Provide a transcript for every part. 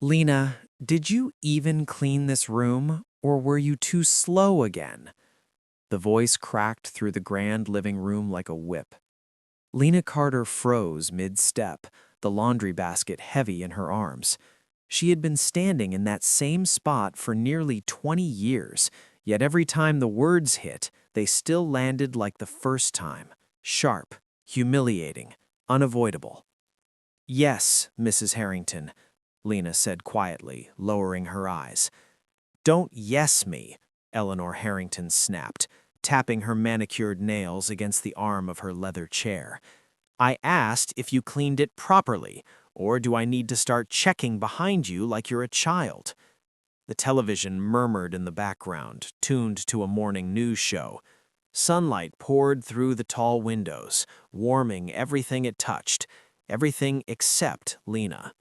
Lena, did you even clean this room, or were you too slow again? The voice cracked through the grand living room like a whip. Lena Carter froze mid-step, the laundry basket heavy in her arms. She had been standing in that same spot for nearly 20 years, yet every time the words hit, they still landed like the first time, sharp, humiliating, unavoidable. "Yes, Mrs. Harrington," Lena said quietly, lowering her eyes. "Don't yes me," Eleanor Harrington snapped, tapping her manicured nails against the arm of her leather chair. "I asked if you cleaned it properly, or do I need to start checking behind you like you're a child?" The television murmured in the background, tuned to a morning news show. Sunlight poured through the tall windows, warming everything it touched, everything except Lena.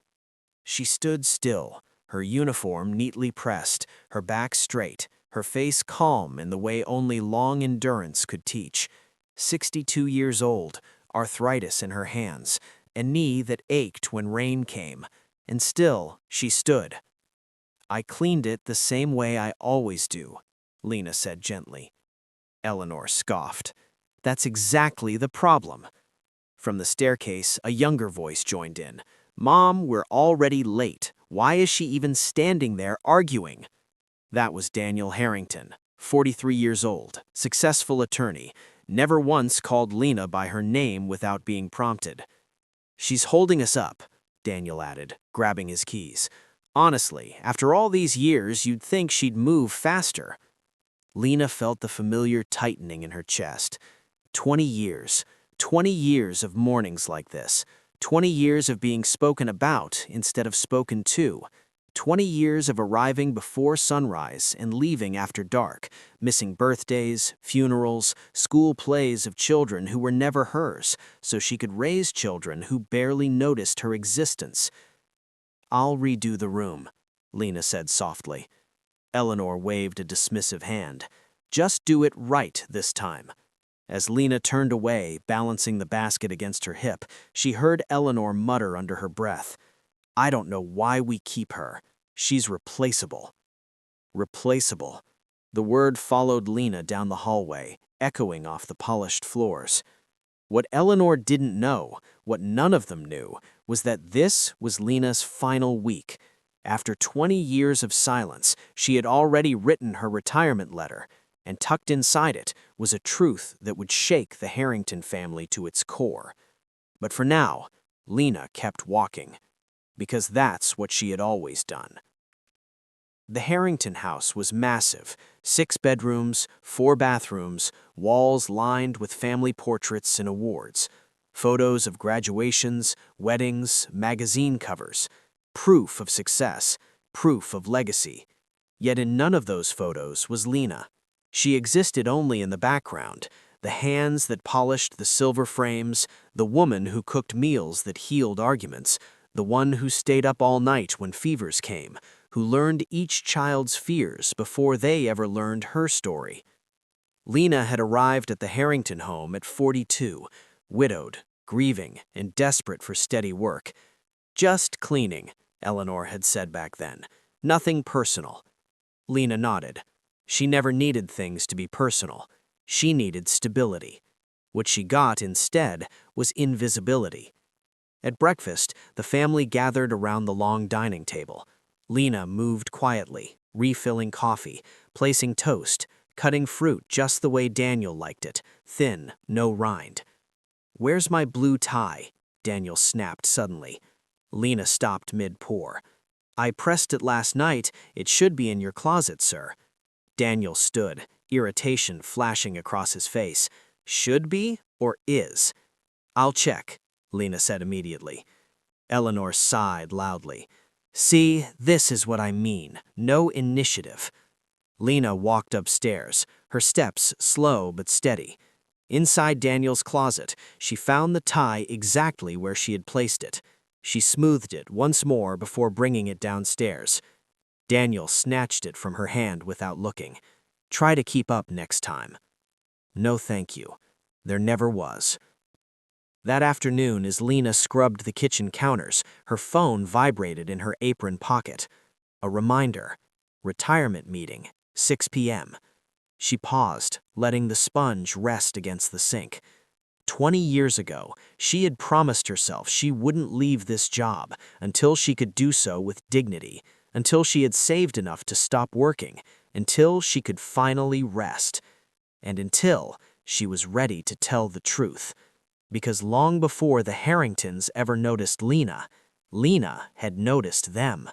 She stood still, her uniform neatly pressed, her back straight, her face calm in the way only long endurance could teach. 62 years old, arthritis in her hands, a knee that ached when rain came, and still she stood. "I cleaned it the same way I always do," Lena said gently. Eleanor scoffed. "That's exactly the problem." From the staircase, a younger voice joined in. "Mom, we're already late. Why is she even standing there arguing?" That was Daniel Harrington, 43 years old, successful attorney, never once called Lena by her name without being prompted. "She's holding us up," Daniel added, grabbing his keys. "Honestly, after all these years, you'd think she'd move faster." Lena felt the familiar tightening in her chest. 20 years. 20 years of mornings like this. 20 years of being spoken about instead of spoken to. 20 years of arriving before sunrise and leaving after dark, missing birthdays, funerals, school plays of children who were never hers, so she could raise children who barely noticed her existence. "I'll redo the room," Lena said softly. Eleanor waved a dismissive hand. "Just do it right this time." As Lena turned away, balancing the basket against her hip, she heard Eleanor mutter under her breath, "I don't know why we keep her. She's replaceable." Replaceable. The word followed Lena down the hallway, echoing off the polished floors. What Eleanor didn't know, what none of them knew, was that this was Lena's final week. After 20 years of silence, she had already written her retirement letter, and tucked inside it was a truth that would shake the Harrington family to its core. But for now, Lena kept walking, because that's what she had always done. The Harrington house was massive, 6 bedrooms, 4 bathrooms, walls lined with family portraits and awards, photos of graduations, weddings, magazine covers, proof of success, proof of legacy. Yet in none of those photos was Lena. She existed only in the background, the hands that polished the silver frames, the woman who cooked meals that healed arguments, the one who stayed up all night when fevers came, who learned each child's fears before they ever learned her story. Lena had arrived at the Harrington home at 42, widowed, grieving, and desperate for steady work. "Just cleaning," Eleanor had said back then. "Nothing personal." Lena nodded. She never needed things to be personal. She needed stability. What she got instead was invisibility. At breakfast, the family gathered around the long dining table. Lena moved quietly, refilling coffee, placing toast, cutting fruit just the way Daniel liked it, thin, no rind. "Where's my blue tie?" Daniel snapped suddenly. Lena stopped mid-pour. "I pressed it last night. It should be in your closet, sir." Daniel stood, irritation flashing across his face. "Should be or is?" "I'll check," Lena said immediately. Eleanor sighed loudly. "See, this is what I mean. No initiative." Lena walked upstairs, her steps slow but steady. Inside Daniel's closet, she found the tie exactly where she had placed it. She smoothed it once more before bringing it downstairs. Daniel snatched it from her hand without looking. "Try to keep up next time." "No, thank you. There never was." That afternoon, as Lena scrubbed the kitchen counters, her phone vibrated in her apron pocket. A reminder. Retirement meeting, 6 p.m. She paused, letting the sponge rest against the sink. 20 years ago, she had promised herself she wouldn't leave this job until she could do so with dignity, until she had saved enough to stop working, until she could finally rest, and until she was ready to tell the truth. Because long before the Harringtons ever noticed Lena, Lena had noticed them.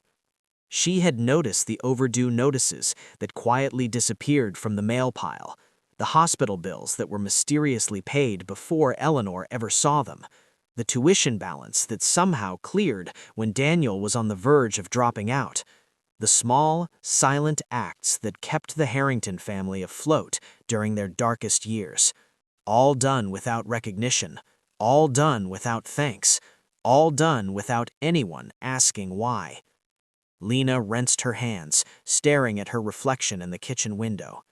She had noticed the overdue notices that quietly disappeared from the mail pile, the hospital bills that were mysteriously paid before Eleanor ever saw them, the tuition balance that somehow cleared when Daniel was on the verge of dropping out, the small, silent acts that kept the Harrington family afloat during their darkest years, all done without recognition, all done without thanks, all done without anyone asking why. Lena rinsed her hands, staring at her reflection in the kitchen window.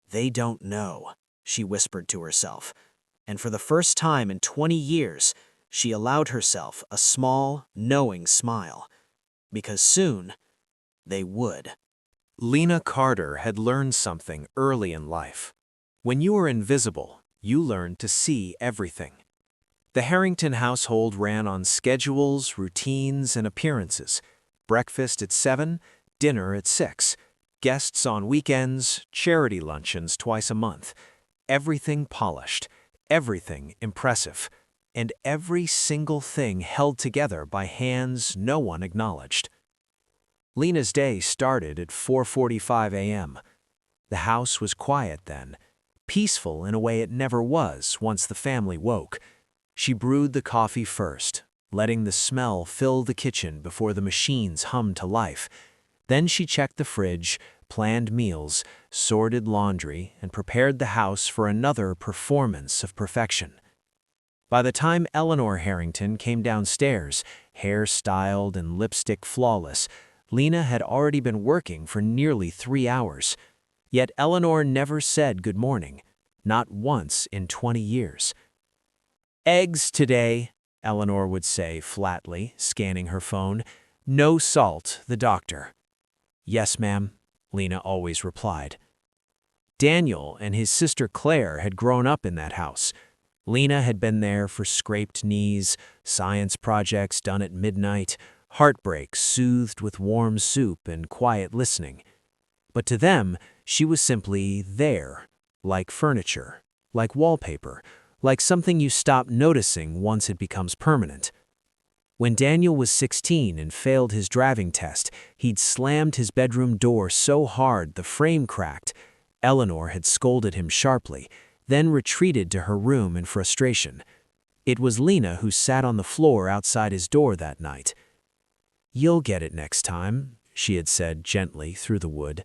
"They don't know," she whispered to herself, and for the first time in 20 years, she allowed herself a small, knowing smile. Because soon, they would. Lena Carter had learned something early in life. When you are invisible, you learn to see everything. The Harrington household ran on schedules, routines, and appearances. Breakfast at 7, dinner at 6. Guests on weekends, charity luncheons twice a month. Everything polished, everything impressive, and every single thing held together by hands no one acknowledged. Lena's day started at 4:45 a.m. The house was quiet then, peaceful in a way it never was once the family woke. She brewed the coffee first, letting the smell fill the kitchen before the machines hummed to life. Then she checked the fridge, planned meals, sorted laundry, and prepared the house for another performance of perfection. By the time Eleanor Harrington came downstairs, hair styled and lipstick flawless, Lena had already been working for nearly 3 hours. Yet Eleanor never said good morning, not once in 20 years. "Eggs today," Eleanor would say flatly, scanning her phone. "No salt, the doctor." "Yes, ma'am," Lena always replied. Daniel and his sister Claire had grown up in that house. Lena had been there for scraped knees, science projects done at midnight, heartbreak soothed with warm soup and quiet listening. But to them, she was simply there, like furniture, like wallpaper, like something you stop noticing once it becomes permanent. When Daniel was 16 and failed his driving test, he'd slammed his bedroom door so hard the frame cracked. Eleanor had scolded him sharply, then retreated to her room in frustration. It was Lena who sat on the floor outside his door that night. "You'll get it next time," she had said gently through the wood.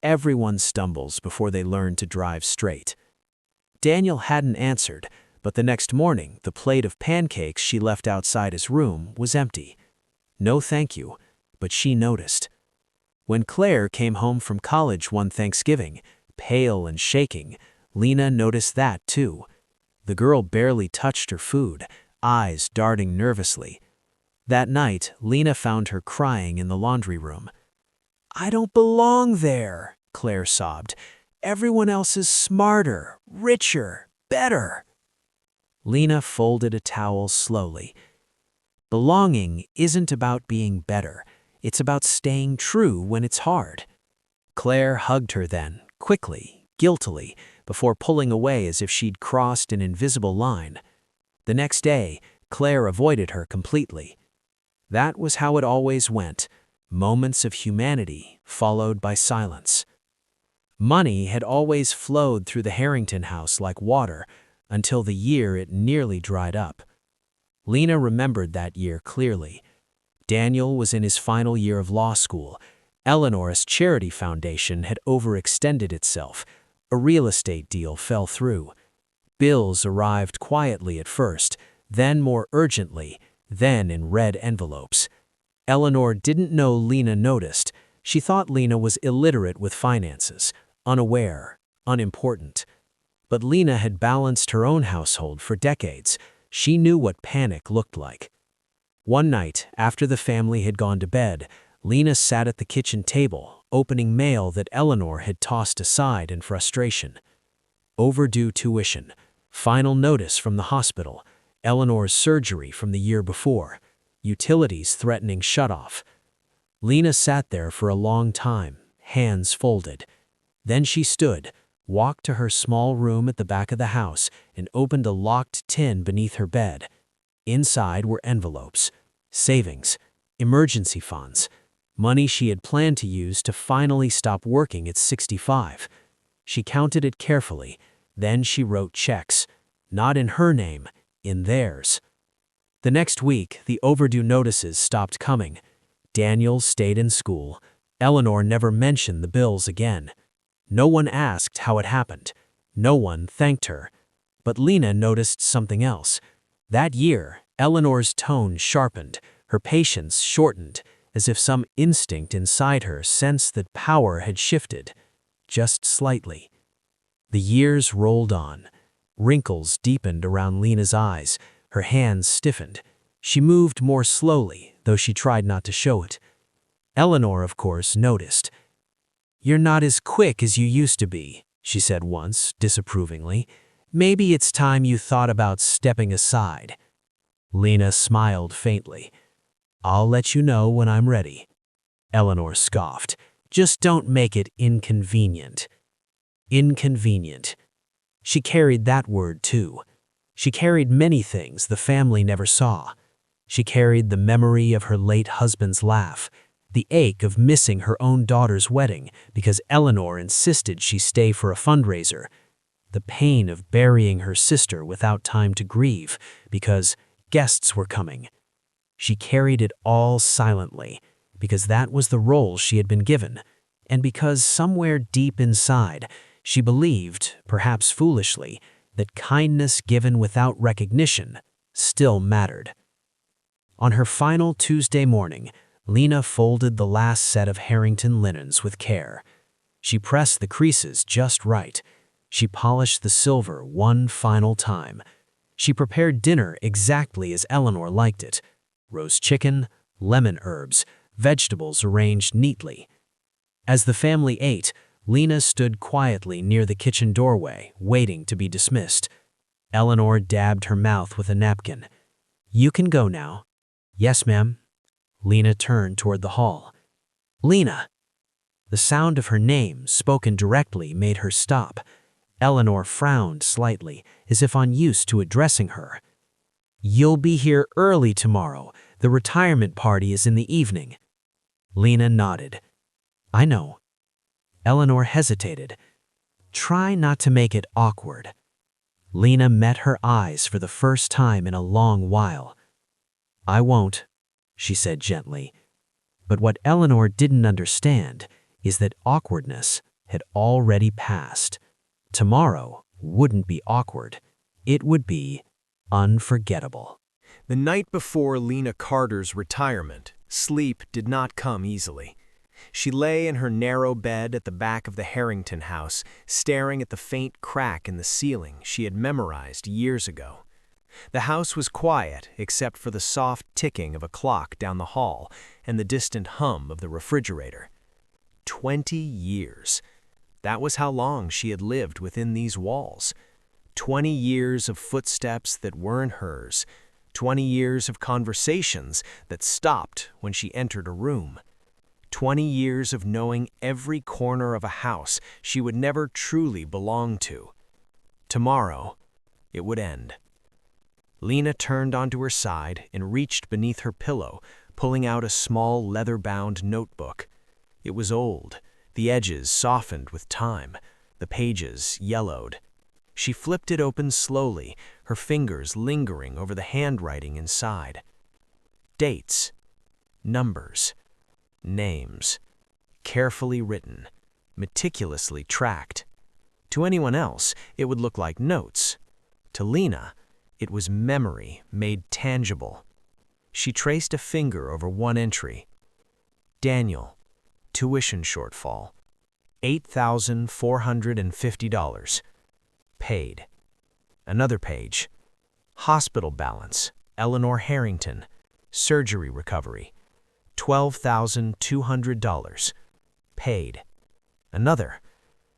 "Everyone stumbles before they learn to drive straight." Daniel hadn't answered, but the next morning the plate of pancakes she left outside his room was empty. No thank you, but she noticed. When Claire came home from college one Thanksgiving, pale and shaking, Lena noticed that too. The girl barely touched her food, eyes darting nervously. That night, Lena found her crying in the laundry room. "I don't belong there," Claire sobbed. "Everyone else is smarter, richer, better." Lena folded a towel slowly. Belonging isn't about being better. It's about staying true when it's hard. Claire hugged her then, quickly, guiltily, before pulling away as if she'd crossed an invisible line. The next day, Claire avoided her completely. That was how it always went, moments of humanity followed by silence. Money had always flowed through the Harrington house like water, until the year it nearly dried up. Lena remembered that year clearly. Daniel was in his final year of law school. Eleanor's charity foundation had overextended itself. A real estate deal fell through. Bills arrived quietly at first, then more urgently, then in red envelopes. Eleanor didn't know Lena noticed. She thought Lena was illiterate with finances, unaware, unimportant. But Lena had balanced her own household for decades. She knew what panic looked like. One night, after the family had gone to bed, Lena sat at the kitchen table, opening mail that Eleanor had tossed aside in frustration. Overdue tuition, final notice from the hospital, Eleanor's surgery from the year before, utilities threatening shutoff. Lena sat there for a long time, hands folded. Then she stood, walked to her small room at the back of the house, and opened a locked tin beneath her bed. Inside were envelopes, savings, emergency funds, money she had planned to use to finally stop working at 65. She counted it carefully, then she wrote checks, not in her name, in theirs. The next week, the overdue notices stopped coming. Daniel stayed in school. Eleanor never mentioned the bills again. No one asked how it happened. No one thanked her. But Lena noticed something else. That year, Eleanor's tone sharpened, her patience shortened, as if some instinct inside her sensed that power had shifted, just slightly. The years rolled on. Wrinkles deepened around Lena's eyes. Her hands stiffened. She moved more slowly, though she tried not to show it. Eleanor, of course, noticed. "You're not as quick as you used to be," she said once, disapprovingly. "Maybe it's time you thought about stepping aside." Lena smiled faintly. "I'll let you know when I'm ready." Eleanor scoffed. "Just don't make it inconvenient." Inconvenient. She carried that word too. She carried many things the family never saw. She carried the memory of her late husband's laugh, the ache of missing her own daughter's wedding because Eleanor insisted she stay for a fundraiser, the pain of burying her sister without time to grieve because guests were coming. She carried it all silently because that was the role she had been given, and because somewhere deep inside, she believed, perhaps foolishly, that kindness given without recognition still mattered. On her final Tuesday morning, Lena folded the last set of Harrington linens with care. She pressed the creases just right. She polished the silver one final time. She prepared dinner exactly as Eleanor liked it. Roast chicken, lemon herbs, vegetables arranged neatly. As the family ate, Lena stood quietly near the kitchen doorway, waiting to be dismissed. Eleanor dabbed her mouth with a napkin. "You can go now." "Yes, ma'am." Lena turned toward the hall. "Lena!" The sound of her name, spoken directly, made her stop. Eleanor frowned slightly, as if unused to addressing her. "You'll be here early tomorrow. The retirement party is in the evening." Lena nodded. "I know." Eleanor hesitated. "Try not to make it awkward." Lena met her eyes for the first time in a long while. "I won't," she said gently. But what Eleanor didn't understand is that awkwardness had already passed. Tomorrow wouldn't be awkward. It would be unforgettable. The night before Lena Carter's retirement, sleep did not come easily. She lay in her narrow bed at the back of the Harrington house, staring at the faint crack in the ceiling she had memorized years ago. The house was quiet except for the soft ticking of a clock down the hall and the distant hum of the refrigerator. 20 years. That was how long she had lived within these walls. 20 years of footsteps that weren't hers. 20 years of conversations that stopped when she entered a room. 20 years of knowing every corner of a house she would never truly belong to. Tomorrow, it would end. Lena turned onto her side and reached beneath her pillow, pulling out a small leather-bound notebook. It was old, the edges softened with time, the pages yellowed. She flipped it open slowly, her fingers lingering over the handwriting inside. Dates, numbers, names, carefully written, meticulously tracked. To anyone else, it would look like notes. To Lena, it was memory made tangible. She traced a finger over one entry. Daniel, tuition shortfall, $8,450. Paid. Another page. Hospital balance, Eleanor Harrington. Surgery recovery, $12,200. Paid. Another.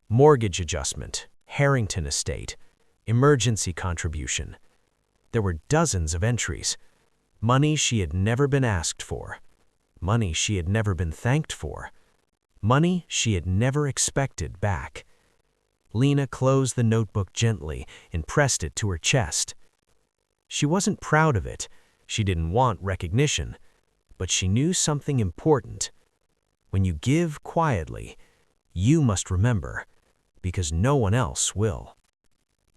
Mortgage adjustment, Harrington Estate. Emergency contribution. There were dozens of entries. Money she had never been asked for. Money she had never been thanked for. Money she had never expected back. Lena closed the notebook gently and pressed it to her chest. She wasn't proud of it. She didn't want recognition. But she knew something important. When you give quietly, you must remember, because no one else will.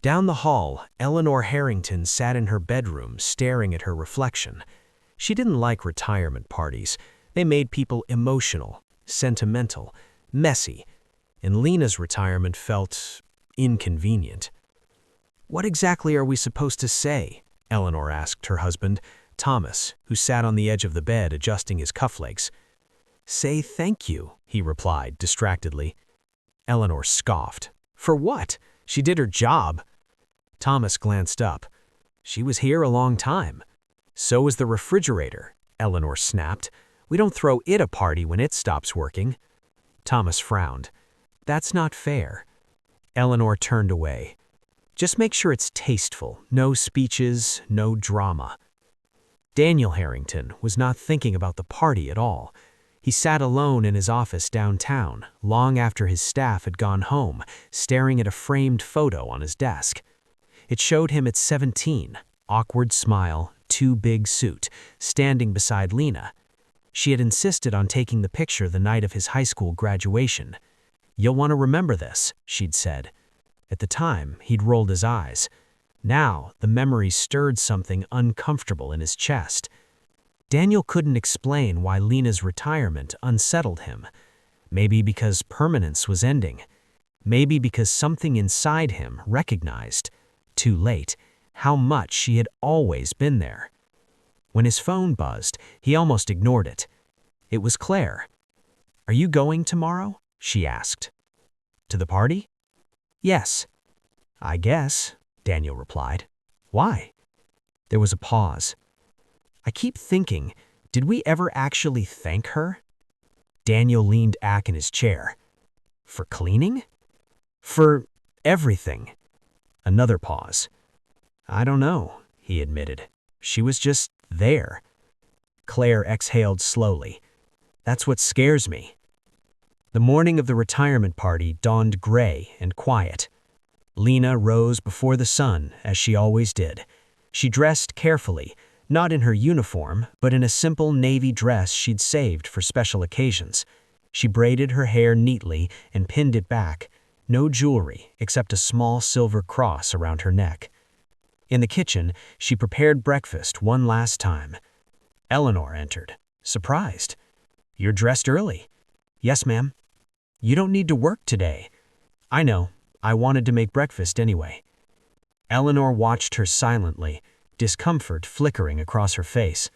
Down the hall, Eleanor Harrington sat in her bedroom staring at her reflection. She didn't like retirement parties. They made people emotional, sentimental, messy, and Lena's retirement felt inconvenient. "What exactly are we supposed to say?" Eleanor asked her husband, Thomas, who sat on the edge of the bed adjusting his cufflinks. "Say thank you," he replied distractedly. Eleanor scoffed. "For what? She did her job." Thomas glanced up. "She was here a long time." "So was the refrigerator," Eleanor snapped. "We don't throw it a party when it stops working." Thomas frowned. "That's not fair." Eleanor turned away. "Just make sure it's tasteful. No speeches, no drama." Daniel Harrington was not thinking about the party at all. He sat alone in his office downtown, long after his staff had gone home, staring at a framed photo on his desk. It showed him at 17, awkward smile, too big suit, standing beside Lena. She had insisted on taking the picture the night of his high school graduation. "You'll want to remember this," she'd said. At the time, he'd rolled his eyes. Now, the memory stirred something uncomfortable in his chest. Daniel couldn't explain why Lena's retirement unsettled him. Maybe because permanence was ending. Maybe because something inside him recognized, too late, how much she had always been there. When his phone buzzed, he almost ignored it. It was Claire. "Are you going tomorrow?" she asked. "To the party?" "Yes." "I guess," Daniel replied. "Why?" There was a pause. "I keep thinking, did we ever actually thank her?" Daniel leaned back in his chair. "For cleaning?" "For everything." Another pause. "I don't know," he admitted. "She was just there." Claire exhaled slowly. "That's what scares me." The morning of the retirement party dawned gray and quiet. Lena rose before the sun, as she always did. She dressed carefully, not in her uniform, but in a simple navy dress she'd saved for special occasions. She braided her hair neatly and pinned it back. No jewelry, except a small silver cross around her neck. In the kitchen, she prepared breakfast one last time. Eleanor entered, surprised. "You're dressed early." "Yes, ma'am." "You don't need to work today." "I know. I wanted to make breakfast anyway." Eleanor watched her silently, discomfort flickering across her face.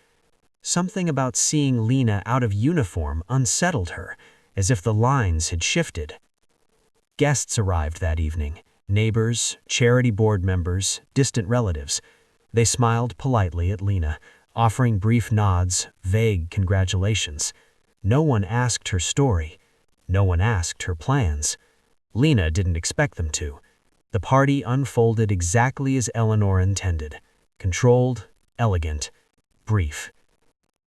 Something about seeing Lena out of uniform unsettled her, as if the lines had shifted. Guests arrived that evening. Neighbors, charity board members, distant relatives. They smiled politely at Lena, offering brief nods, vague congratulations. No one asked her story. No one asked her plans. Lena didn't expect them to. The party unfolded exactly as Eleanor intended. Controlled, elegant, brief.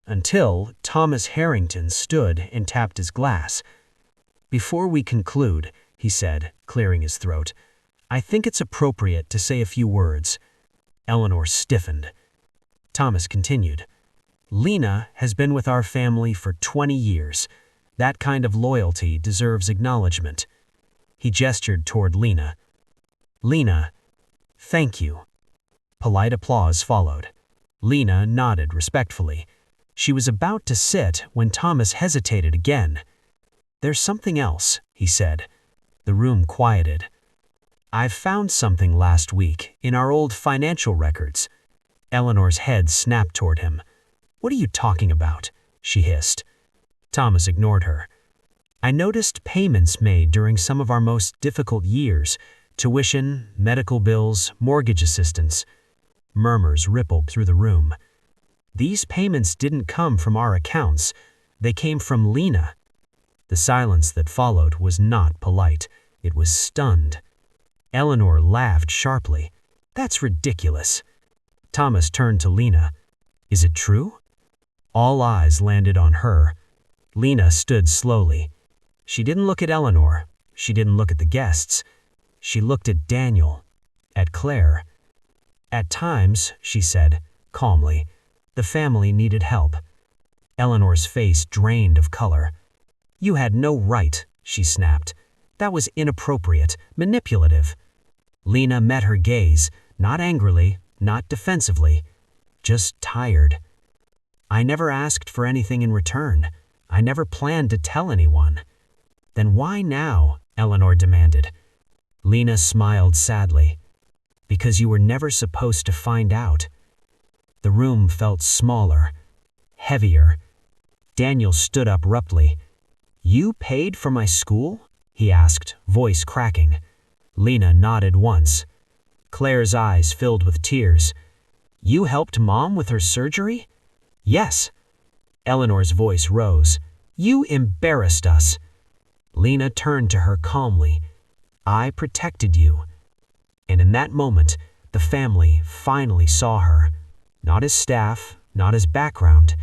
Until Thomas Harrington stood and tapped his glass. "Before we conclude," he said, clearing his throat, "I think it's appropriate to say a few words." Eleanor stiffened. Thomas continued, "Lena has been with our family for 20 years. That kind of loyalty deserves acknowledgement." He gestured toward Lena. "Lena, thank you." Polite applause followed. Lena nodded respectfully. She was about to sit when Thomas hesitated again. "There's something else," he said. The room quieted. "I've found something last week in our old financial records." Eleanor's head snapped toward him. "What are you talking about?" she hissed. Thomas ignored her. "I noticed payments made during some of our most difficult years, tuition, medical bills, mortgage assistance. Murmurs rippled through the room. These payments didn't come from our accounts. They came from Lena. The silence that followed was not polite. It was stunned. Eleanor laughed sharply. That's ridiculous. Thomas turned to Lena. Is it true? All eyes landed on her. Lena stood slowly. She didn't look at Eleanor. She didn't look at the guests. She looked at Daniel, at Claire. At times, she said, calmly, the family needed help. Eleanor's face drained of color. You had no right, she snapped. That was inappropriate, manipulative. Lena met her gaze, not angrily, not defensively, just tired. I never asked for anything in return. I never planned to tell anyone. Then why now? Eleanor demanded. Lena smiled sadly. Because you were never supposed to find out. The room felt smaller, heavier. Daniel stood up abruptly. You paid for my school? He asked, voice cracking. Lena nodded once. Claire's eyes filled with tears. You helped Mom with her surgery? Yes. Eleanor's voice rose. You embarrassed us. Lena turned to her calmly. I protected you. And in that moment, the family finally saw her, not as staff, not as background,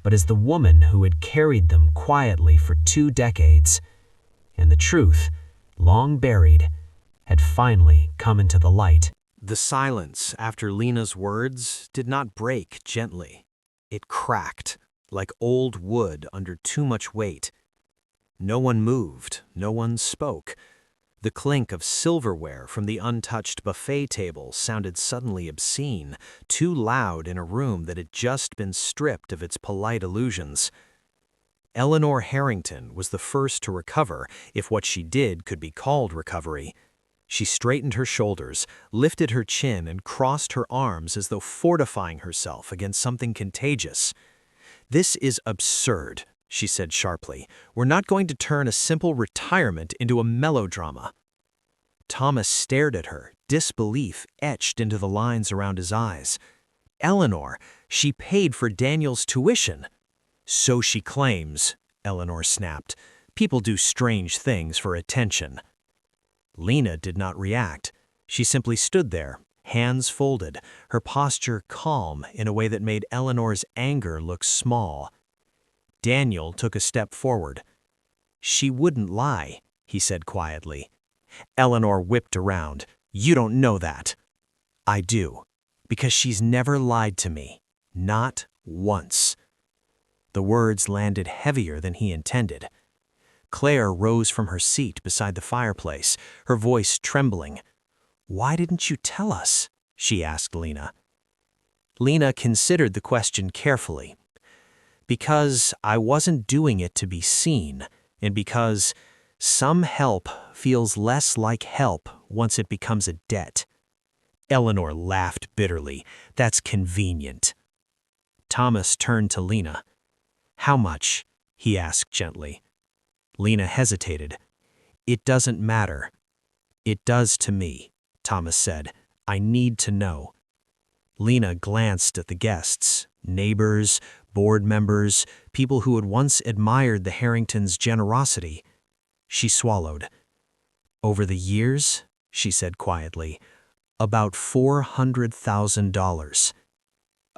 but as the woman who had carried them quietly for 2 decades. And the truth, long buried, had finally come into the light. The silence after Lena's words did not break gently. It cracked, like old wood under too much weight. No one moved, no one spoke. The clink of silverware from the untouched buffet table sounded suddenly obscene, too loud in a room that had just been stripped of its polite illusions. Eleanor Harrington was the first to recover, if what she did could be called recovery. She straightened her shoulders, lifted her chin, and crossed her arms as though fortifying herself against something contagious. This is absurd, she said sharply. We're not going to turn a simple retirement into a melodrama. Thomas stared at her, disbelief etched into the lines around his eyes. Eleanor, she paid for Daniel's tuition. So she claims, Eleanor snapped. People do strange things for attention. Lena did not react. She simply stood there, hands folded, her posture calm in a way that made Eleanor's anger look small. Daniel took a step forward. She wouldn't lie, he said quietly. Eleanor whipped around. You don't know that. I do, because she's never lied to me. Not once. The words landed heavier than he intended. Claire rose from her seat beside the fireplace, her voice trembling. Why didn't you tell us? She asked Lena. Lena considered the question carefully. Because I wasn't doing it to be seen, and because some help feels less like help once it becomes a debt. Eleanor laughed bitterly. That's convenient. Thomas turned to Lena. How much? He asked gently. Lena hesitated. It doesn't matter. It does to me, Thomas said. I need to know. Lena glanced at the guests, neighbors, board members, people who had once admired the Harringtons' generosity. She swallowed. Over the years, she said quietly, about $400,000.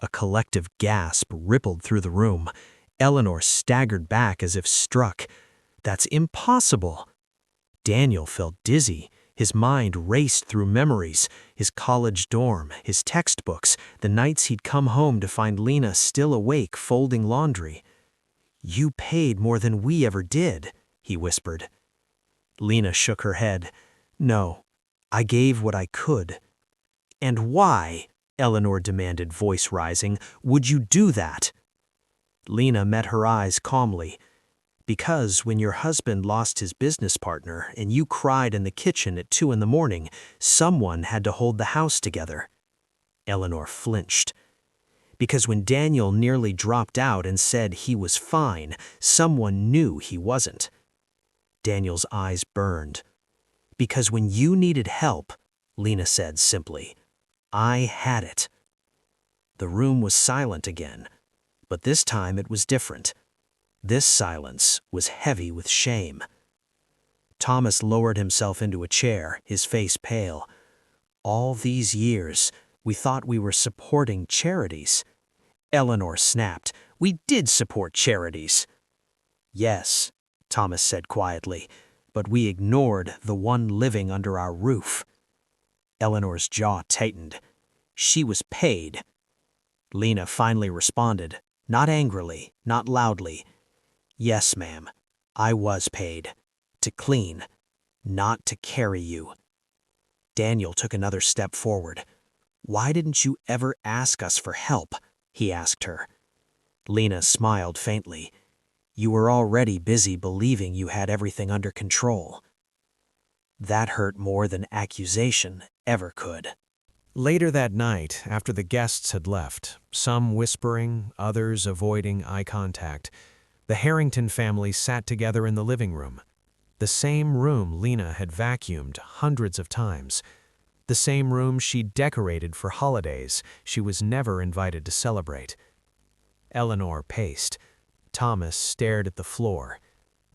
A collective gasp rippled through the room. Eleanor staggered back as if struck. That's impossible. Daniel felt dizzy. His mind raced through memories, his college dorm, his textbooks, the nights he'd come home to find Lena still awake folding laundry. You paid more than we ever did, he whispered. Lena shook her head. No, I gave what I could. And why, Eleanor demanded, voice rising, would you do that? Lena met her eyes calmly. Because when your husband lost his business partner and you cried in the kitchen at 2 a.m, someone had to hold the house together. Eleanor flinched. Because when Daniel nearly dropped out and said he was fine, someone knew he wasn't. Daniel's eyes burned. Because when you needed help, Lena said simply, I had it. The room was silent again, but this time it was different. This silence was heavy with shame. Thomas lowered himself into a chair, his face pale. All these years, we thought we were supporting charities. Eleanor snapped. We did support charities. Yes, Thomas said quietly, but we ignored the one living under our roof. Eleanor's jaw tightened. She was paid. Lena finally responded, not angrily, not loudly. Yes, ma'am, I was paid. To clean, not to carry you. Daniel took another step forward. Why didn't you ever ask us for help? He asked her. Lena smiled faintly. You were already busy believing you had everything under control. That hurt more than accusation ever could. Later that night, after the guests had left, some whispering, others avoiding eye contact, the Harrington family sat together in the living room. The same room Lena had vacuumed hundreds of times. The same room she'd decorated for holidays she was never invited to celebrate. Eleanor paced. Thomas stared at the floor.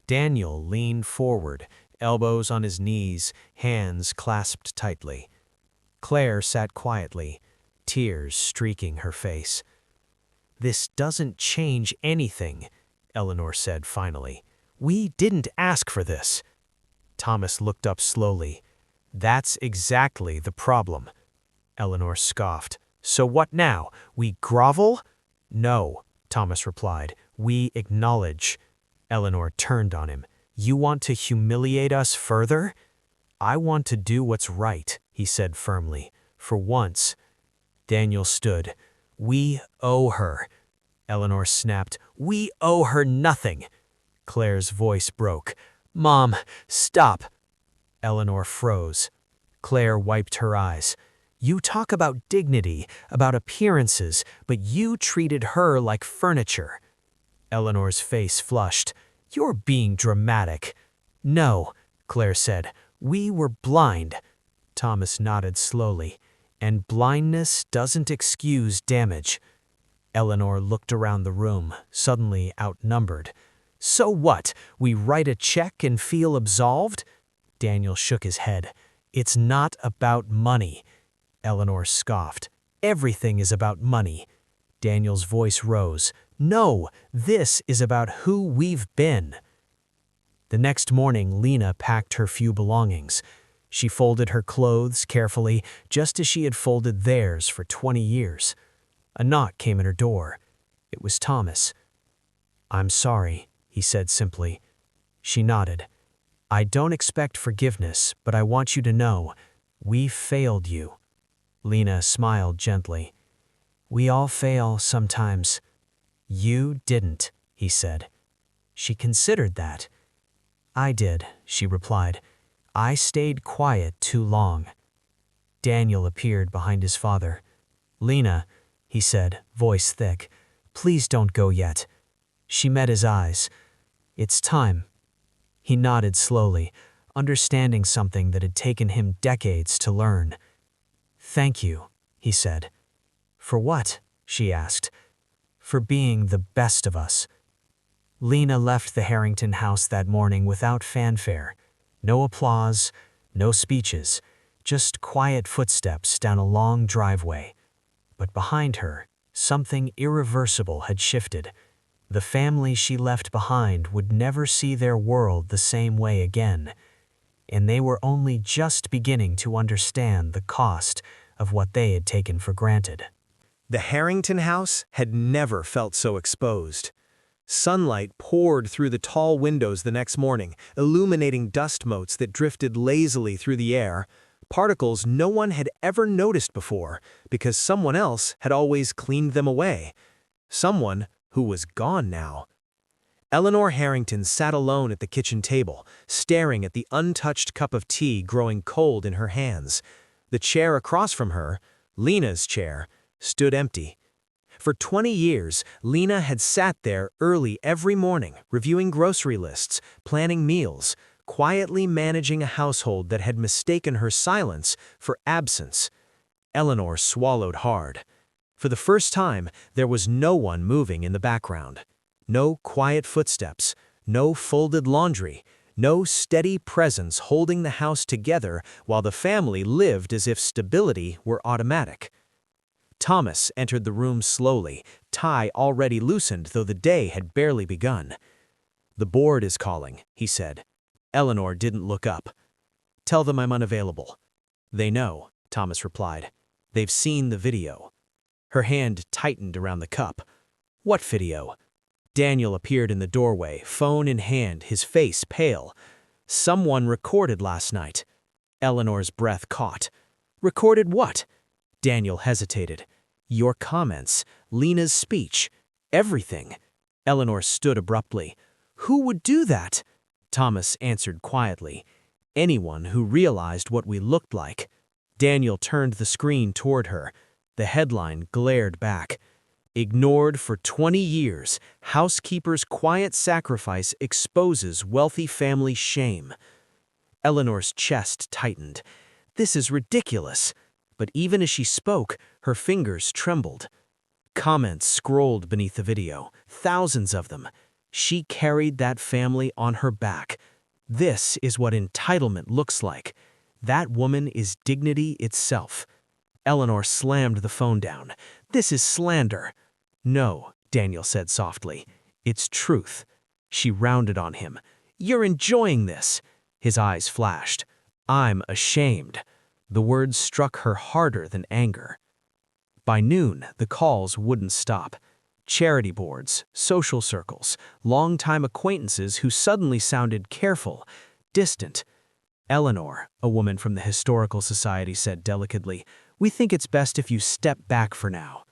Daniel leaned forward, elbows on his knees, hands clasped tightly. Claire sat quietly, tears streaking her face. This doesn't change anything, Eleanor said finally. We didn't ask for this. Thomas looked up slowly. That's exactly the problem. Eleanor scoffed. So what now? We grovel? No, Thomas replied. We acknowledge. Eleanor turned on him. You want to humiliate us further? I want to do what's right, he said firmly. For once. Daniel stood. We owe her. Eleanor snapped. We owe her nothing. Claire's voice broke. Mom, stop. Eleanor froze. Claire wiped her eyes. You talk about dignity, about appearances, but you treated her like furniture. Eleanor's face flushed. You're being dramatic. No, Claire said. We were blind. Thomas nodded slowly. And blindness doesn't excuse damage. Eleanor looked around the room, suddenly outnumbered. So what? We write a check and feel absolved? Daniel shook his head. It's not about money. Eleanor scoffed. Everything is about money. Daniel's voice rose. No, this is about who we've been. The next morning, Lena packed her few belongings. She folded her clothes carefully, just as she had folded theirs for 20 years. A knock came at her door. It was Thomas. I'm sorry, he said simply. She nodded. I don't expect forgiveness, but I want you to know, we failed you. Lena smiled gently. We all fail sometimes. You didn't, he said. She considered that. I did, she replied. I stayed quiet too long. Daniel appeared behind his father. Lena, he said, voice thick, please don't go yet. She met his eyes. It's time. He nodded slowly, understanding something that had taken him decades to learn. Thank you, he said. For what? She asked. For being the best of us. Lena left the Harrington house that morning without fanfare. No applause, no speeches, just quiet footsteps down a long driveway. But behind her, something irreversible had shifted. The family she left behind would never see their world the same way again, and they were only just beginning to understand the cost of what they had taken for granted. The Harrington house had never felt so exposed. Sunlight poured through the tall windows the next morning, illuminating dust motes that drifted lazily through the air, particles no one had ever noticed before because someone else had always cleaned them away. Someone who was gone now. Eleanor Harrington sat alone at the kitchen table, staring at the untouched cup of tea growing cold in her hands. The chair across from her, Lena's chair, stood empty. For 20 years, Lena had sat there early every morning, reviewing grocery lists, planning meals, quietly managing a household that had mistaken her silence for absence. Eleanor swallowed hard. For the first time, there was no one moving in the background. No quiet footsteps, no folded laundry, no steady presence holding the house together while the family lived as if stability were automatic. Thomas entered the room slowly, tie already loosened though the day had barely begun. "The board is calling," he said. Eleanor didn't look up. "Tell them I'm unavailable." "They know," Thomas replied. "They've seen the video." Her hand tightened around the cup. "What video?" Daniel appeared in the doorway, phone in hand, his face pale. "Someone recorded last night." Eleanor's breath caught. "Recorded what?" Daniel hesitated. "Your comments, Lena's speech, everything." Eleanor stood abruptly. "Who would do that?" Thomas answered quietly. "Anyone who realized what we looked like." Daniel turned the screen toward her. The headline glared back. "Ignored for 20 years, Housekeeper's quiet sacrifice exposes wealthy family shame." Eleanor's chest tightened. "This is ridiculous." But even as she spoke, her fingers trembled. Comments scrolled beneath the video, thousands of them. She carried that family on her back. This is what entitlement looks like. That woman is dignity itself. Eleanor slammed the phone down. "This is slander." "No," Daniel said softly. "It's truth." She rounded on him. "You're enjoying this." His eyes flashed. "I'm ashamed." The words struck her harder than anger. By noon, the calls wouldn't stop. Charity boards, social circles, longtime acquaintances who suddenly sounded careful, distant. "Eleanor," a woman from the Historical Society said delicately, "we think it's best if you step back for now."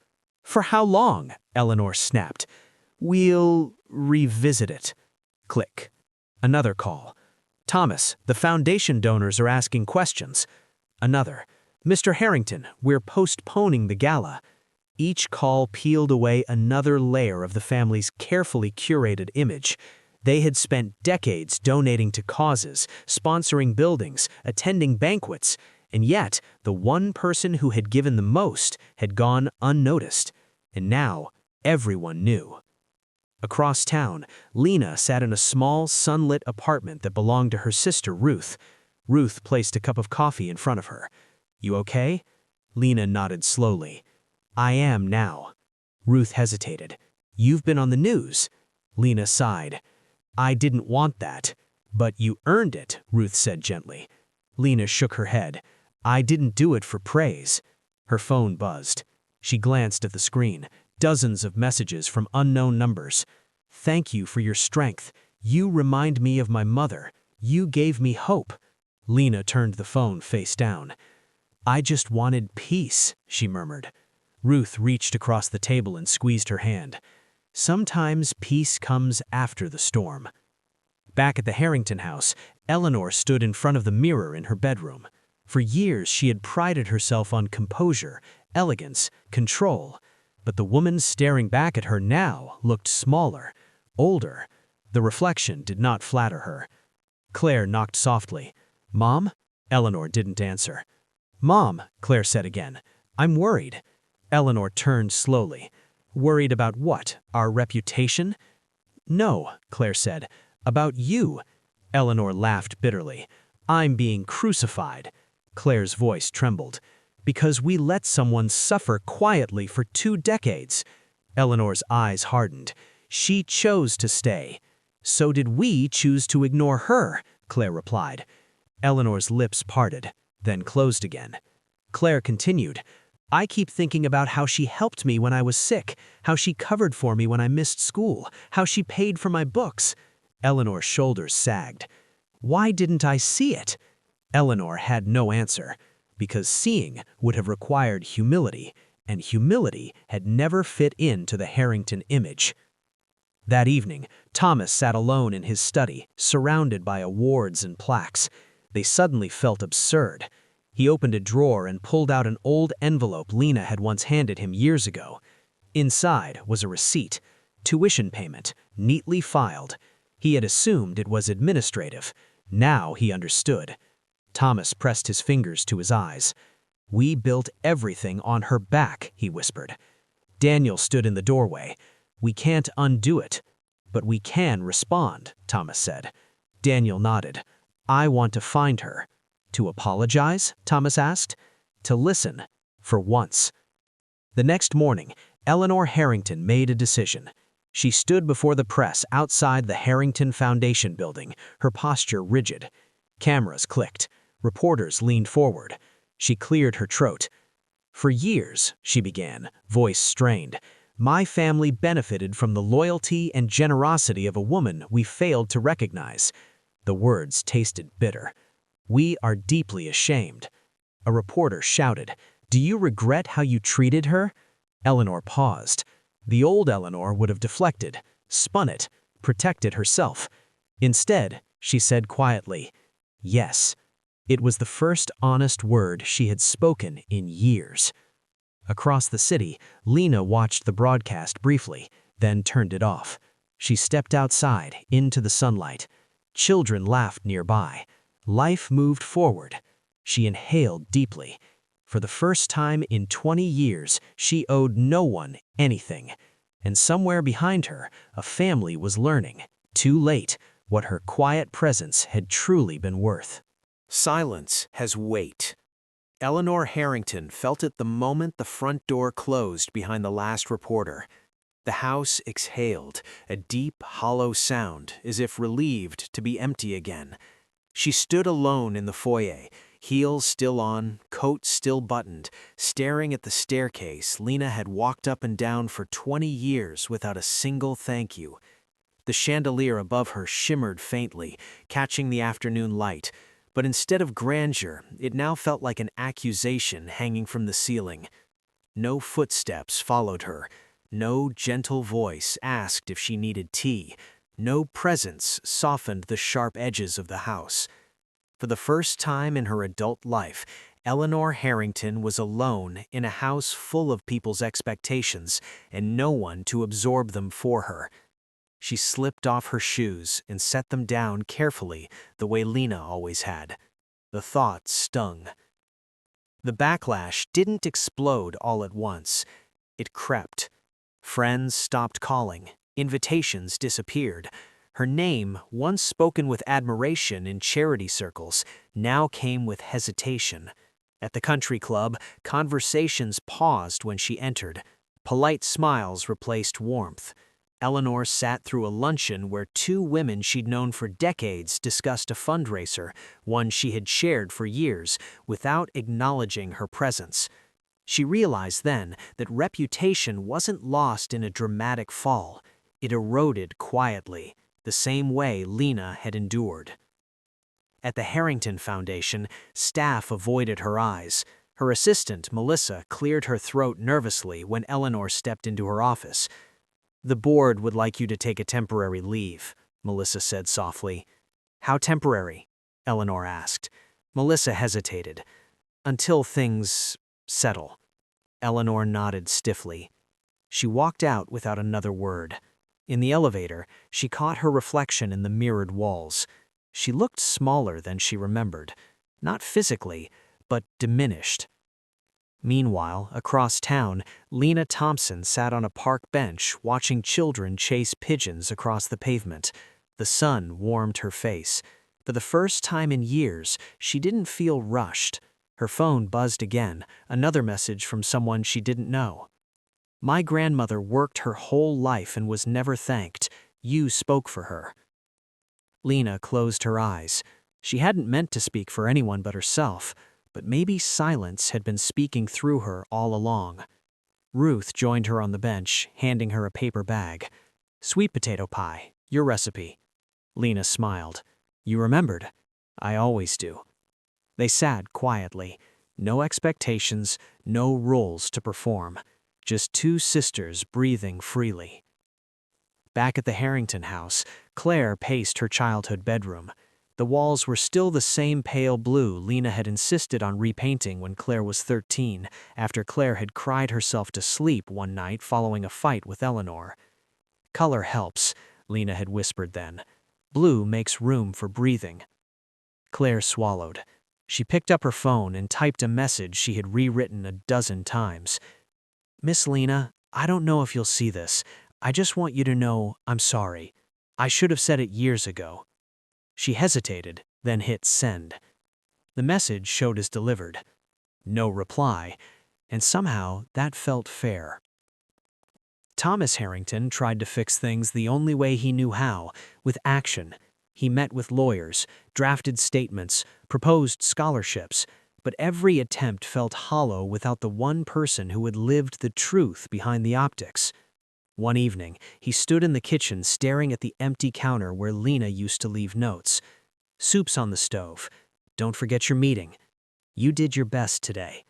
"For how long?" Eleanor snapped. "We'll revisit it." Click. Another call. "Thomas, the foundation donors are asking questions." Another. "Mr. Harrington, we're postponing the gala." Each call peeled away another layer of the family's carefully curated image. They had spent decades donating to causes, sponsoring buildings, attending banquets, and yet the one person who had given the most had gone unnoticed. And now everyone knew. Across town, Lena sat in a small, sunlit apartment that belonged to her sister Ruth. Ruth placed a cup of coffee in front of her. "You okay?" Lena nodded slowly. "I am now." Ruth hesitated. "You've been on the news." Lena sighed. "I didn't want that." "But you earned it," Ruth said gently. Lena shook her head. "I didn't do it for praise." Her phone buzzed. She glanced at the screen. Dozens of messages from unknown numbers. "Thank you for your strength. You remind me of my mother. You gave me hope." Lena turned the phone face down. "I just wanted peace," she murmured. Ruth reached across the table and squeezed her hand. "Sometimes peace comes after the storm." Back at the Harrington house, Eleanor stood in front of the mirror in her bedroom. For years she had prided herself on composure, elegance, control. But the woman staring back at her now looked smaller, older. The reflection did not flatter her. Claire knocked softly. "Mom?" Eleanor didn't answer. "Mom," Claire said again. "I'm worried." Eleanor turned slowly. "Worried about what? Our reputation?" "No," Claire said. "About you." Eleanor laughed bitterly. "I'm being crucified." Claire's voice trembled. "Because we let someone suffer quietly for 2 decades. Eleanor's eyes hardened. "She chose to stay." "So did we choose to ignore her," Claire replied. Eleanor's lips parted, then closed again. Claire continued. "I keep thinking about how she helped me when I was sick, how she covered for me when I missed school, how she paid for my books." Eleanor's shoulders sagged. "Why didn't I see it?" Eleanor had no answer, because seeing would have required humility, and humility had never fit into the Harrington image. That evening, Thomas sat alone in his study, surrounded by awards and plaques. They suddenly felt absurd. He opened a drawer and pulled out an old envelope Lena had once handed him years ago. Inside was a receipt, tuition payment, neatly filed. He had assumed it was administrative. Now he understood. Thomas pressed his fingers to his eyes. "We built everything on her back," he whispered. Daniel stood in the doorway. "We can't undo it, but we can respond," Thomas said. Daniel nodded. "I want to find her." "To apologize?" Thomas asked. "To listen, for once." The next morning, Eleanor Harrington made a decision. She stood before the press outside the Harrington Foundation building, her posture rigid. Cameras clicked. Reporters leaned forward. She cleared her throat. "For years," she began, voice strained, "my family benefited from the loyalty and generosity of a woman we failed to recognize." The words tasted bitter. "We are deeply ashamed." A reporter shouted, "Do you regret how you treated her?" Eleanor paused. The old Eleanor would have deflected, spun it, protected herself. Instead, she said quietly, "Yes." It was the first honest word she had spoken in years. Across the city, Lena watched the broadcast briefly, then turned it off. She stepped outside, into the sunlight. Children laughed nearby. Life moved forward. She inhaled deeply. For the first time in 20 years, she owed no one anything. And somewhere behind her, a family was learning, too late, what her quiet presence had truly been worth. Silence has weight. Eleanor Harrington felt it the moment the front door closed behind the last reporter. The house exhaled, a deep, hollow sound, as if relieved to be empty again. She stood alone in the foyer, heels still on, coat still buttoned, staring at the staircase Lena had walked up and down for 20 years without a single thank you. The chandelier above her shimmered faintly, catching the afternoon light, but instead of grandeur, it now felt like an accusation hanging from the ceiling. No footsteps followed her. No gentle voice asked if she needed tea. No presence softened the sharp edges of the house. For the first time in her adult life, Eleanor Harrington was alone in a house full of people's expectations and no one to absorb them for her. She slipped off her shoes and set them down carefully, the way Lena always had. The thought stung. The backlash didn't explode all at once. It crept. Friends stopped calling. Invitations disappeared. Her name, once spoken with admiration in charity circles, now came with hesitation. At the country club, conversations paused when she entered. Polite smiles replaced warmth. Eleanor sat through a luncheon where two women she'd known for decades discussed a fundraiser, one she had shared for years, without acknowledging her presence. She realized then that reputation wasn't lost in a dramatic fall. It eroded quietly, the same way Lena had endured. At the Harrington Foundation, staff avoided her eyes. Her assistant, Melissa, cleared her throat nervously when Eleanor stepped into her office. "The board would like you to take a temporary leave," Melissa said softly. "How temporary?" Eleanor asked. Melissa hesitated. "Until things settle." Eleanor nodded stiffly. She walked out without another word. In the elevator, she caught her reflection in the mirrored walls. She looked smaller than she remembered. Not physically, but diminished. Meanwhile, across town, Lena Thompson sat on a park bench watching children chase pigeons across the pavement. The sun warmed her face. For the first time in years, she didn't feel rushed. Her phone buzzed again, another message from someone she didn't know. "My grandmother worked her whole life and was never thanked. You spoke for her." Lena closed her eyes. She hadn't meant to speak for anyone but herself, but maybe silence had been speaking through her all along. Ruth joined her on the bench, handing her a paper bag. "Sweet potato pie, your recipe." Lena smiled. "You remembered." "I always do." They sat quietly. No expectations, no roles to perform. Just two sisters breathing freely. Back at the Harrington house, Claire paced her childhood bedroom. The walls were still the same pale blue Lena had insisted on repainting when Claire was 13, after Claire had cried herself to sleep one night following a fight with Eleanor. "Color helps," Lena had whispered then. "Blue makes room for breathing." Claire swallowed. She picked up her phone and typed a message she had rewritten a dozen times. "Miss Lena, I don't know if you'll see this. I just want you to know I'm sorry. I should have said it years ago." She hesitated, then hit send. The message showed as delivered. No reply, and somehow that felt fair. Thomas Harrington tried to fix things the only way he knew how, with action. He met with lawyers, drafted statements, proposed scholarships, but every attempt felt hollow without the one person who had lived the truth behind the optics. One evening, he stood in the kitchen staring at the empty counter where Lena used to leave notes. "Soup's on the stove. Don't forget your meeting. You did your best today."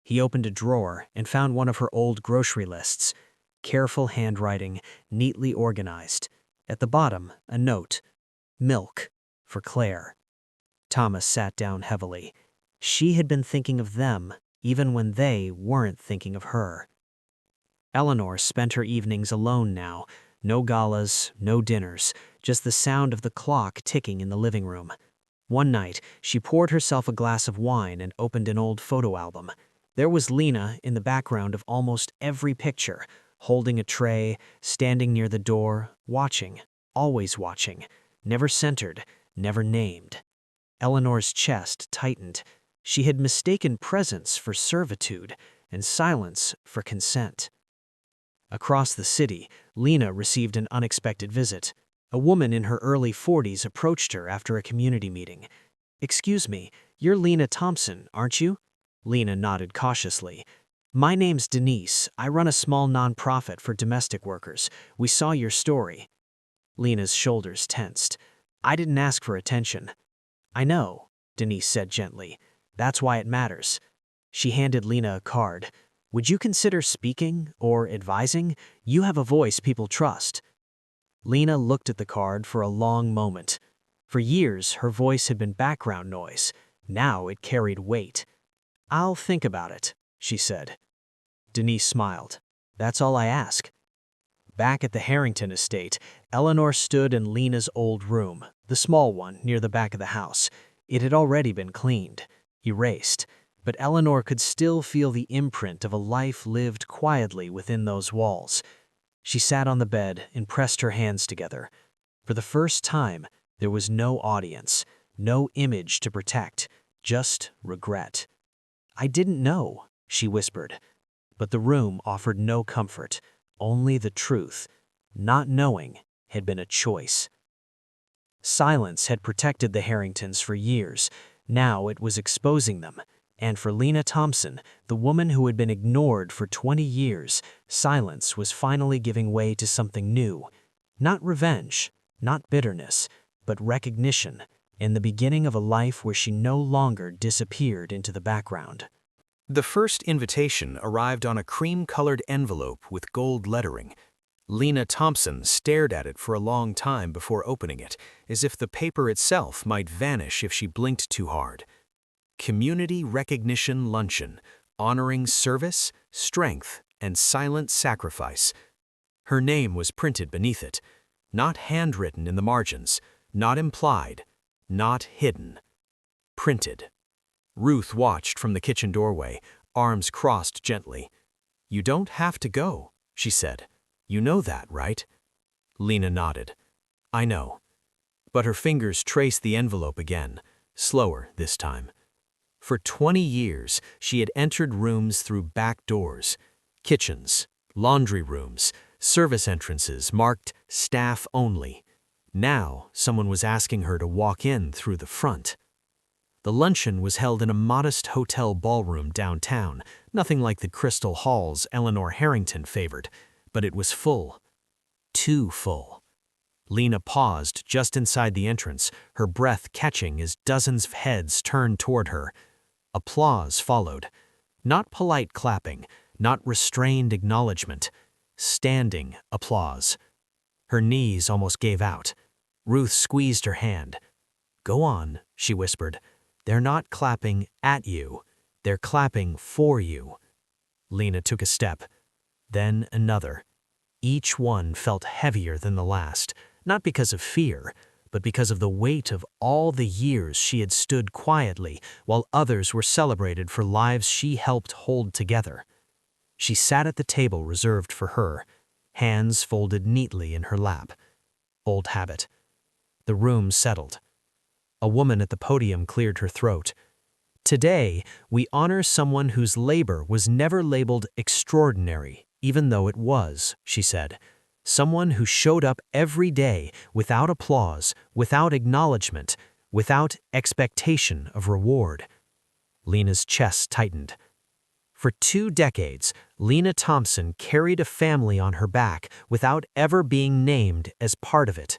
He opened a drawer and found one of her old grocery lists. Careful handwriting, neatly organized. At the bottom, a note. "Milk, for Claire." Thomas sat down heavily. She had been thinking of them, even when they weren't thinking of her. Eleanor spent her evenings alone now. No galas, no dinners, just the sound of the clock ticking in the living room. One night, she poured herself a glass of wine and opened an old photo album. There was Lena in the background of almost every picture, holding a tray, standing near the door, watching, always watching, never centered, never named. Eleanor's chest tightened. She had mistaken presence for servitude and silence for consent. Across the city, Lena received an unexpected visit. A woman in her early 40s approached her after a community meeting. "Excuse me, you're Lena Thompson, aren't you?" Lena nodded cautiously. "My name's Denise. I run a small nonprofit for domestic workers. We saw your story." Lena's shoulders tensed. "I didn't ask for attention." "I know," Denise said gently. "That's why it matters." She handed Lena a card. "Would you consider speaking or advising? You have a voice people trust." Lena looked at the card for a long moment. For years, her voice had been background noise. Now it carried weight. "I'll think about it," she said. Denise smiled. "That's all I ask." Back at the Harrington estate, Eleanor stood in Lena's old room, the small one near the back of the house. It had already been cleaned, erased, but Eleanor could still feel the imprint of a life lived quietly within those walls. She sat on the bed and pressed her hands together. For the first time, there was no audience, no image to protect, just regret. "I didn't know," she whispered. But the room offered no comfort, only the truth. Not knowing had been a choice. Silence had protected the Harringtons for years. Now it was exposing them. And for Lena Thompson, the woman who had been ignored for 20 years, silence was finally giving way to something new. Not revenge, not bitterness, but recognition, and the beginning of a life where she no longer disappeared into the background. The first invitation arrived on a cream-colored envelope with gold lettering. Lena Thompson stared at it for a long time before opening it, as if the paper itself might vanish if she blinked too hard. Community Recognition Luncheon, honoring service, strength, and silent sacrifice. Her name was printed beneath it, not handwritten in the margins, not implied, not hidden. Printed. Ruth watched from the kitchen doorway, arms crossed gently. "You don't have to go," she said. "You know that, right?" Lena nodded. "I know." But her fingers traced the envelope again, slower this time. For 20 years, she had entered rooms through back doors, kitchens, laundry rooms, service entrances marked staff only. Now, someone was asking her to walk in through the front. The luncheon was held in a modest hotel ballroom downtown, nothing like the crystal halls Eleanor Harrington favored, but it was full. Too full. Lena paused just inside the entrance, her breath catching as dozens of heads turned toward her. Applause followed. Not polite clapping, not restrained acknowledgement. Standing applause. Her knees almost gave out. Ruth squeezed her hand. "Go on," she whispered. "They're not clapping at you. They're clapping for you." Lena took a step, then another. Each one felt heavier than the last, not because of fear, but because of the weight of all the years she had stood quietly while others were celebrated for lives she helped hold together. She sat at the table reserved for her, hands folded neatly in her lap. Old habit. The room settled. A woman at the podium cleared her throat. Today, we honor someone whose labor was never labeled extraordinary, even though it was, she said. Someone who showed up every day without applause, without acknowledgement, without expectation of reward. Lena's chest tightened. For 2 decades, Lena Thompson carried a family on her back without ever being named as part of it.